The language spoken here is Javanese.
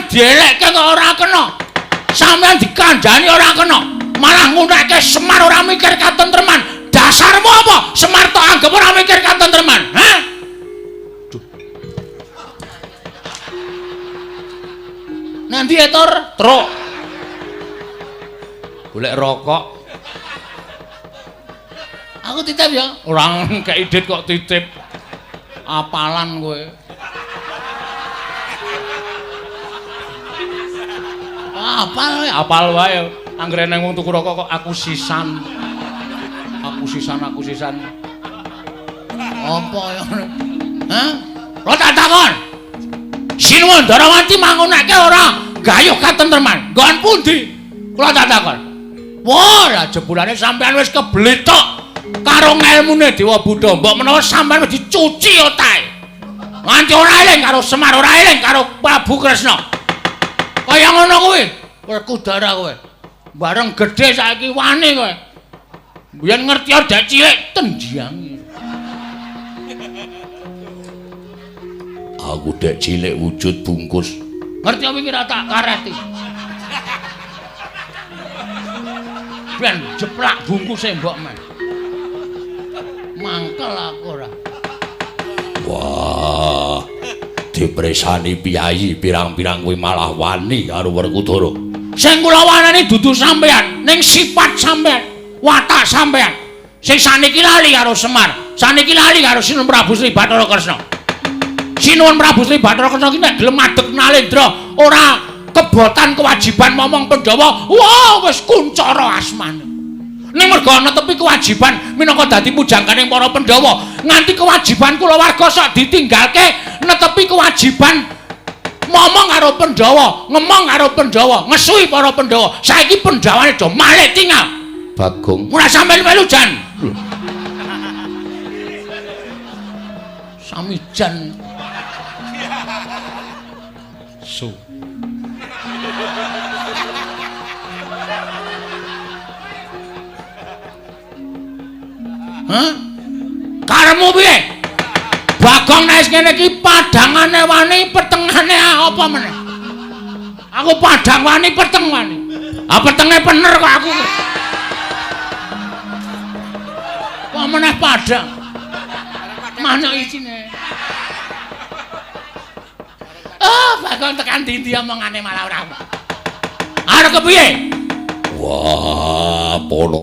dielekke kok ora kena. Sampeyan dikandhani ora kena. Malah ngunekke Semar ora mikir katentreman. Dasarmu apa? Semar tok anggap ora mikir katentreman. Hah? Nanti etor truk. Golek rokok. Aku titip ya. Orang keidit kok titip. Apalan kowe. Apal wae. Anggere nang wong tuku rokok kok aku sisan. Aku sisan. Apa ya? Hah? Lo tak takon. Sinuwun Darawati mangunake ora gayuh katentreman. Nggon pundi? Kula tak takon. Wah, jebulane sampean wis keblitok karo ngelmune Dewa Buddha. Mbok menawa sampean wis dicuci otahe. Nganti ora eling karo Semar, ora eling karo Prabu Kresna. Kaya ngono kuwi. Werkudara kowe. Bareng gedhe saiki wani kowe. Biyen ngerti dak cilik tendiangi. Aku dek cilik wujud bungkus. Ngerti apa iki ra tak kareti. Ben jeplak bungkuse mbok men. Mangkel aku ora. Wah. Dipresani piyayi pirang-pirang kuwi malah wani karo Werkudara. Sing kula wanani dudu sampean, ning sifat sampean, watak sampean. Sing saniki lali karo Semar, saniki lali karo Sinuwun Prabu Sri Bathara Kresna. Sinuwun Prabu Sri Bathara Kresna ki nek gelem madheg Nalendra ora kebotan kewajiban momong Pandhawa. Wah, wis kuncara asmane. Ning mergo ana tepi kewajiban minangka dadi pujangganing para Pandhawa, nganti kewajiban kulawarga sok ditinggalke netepi kewajiban momong karo Pandhawa, ngemong karo Pandhawa, ngesuhi para Pandhawa. Saiki Pandhawane do malih tinggal. Bagong. Ora sampeyan melu jan. Samijan. Su. Hah? Karemu piye? Bagong nek ngene iki padangane wani, petengane apa meneh? Aku padang wani, peteng wani. Ah petenge bener kok aku. Kok meneh padang? Mana isine? Oh, Bagong tekan ndi omongane malah ora. Arep kepiye? Wah, pono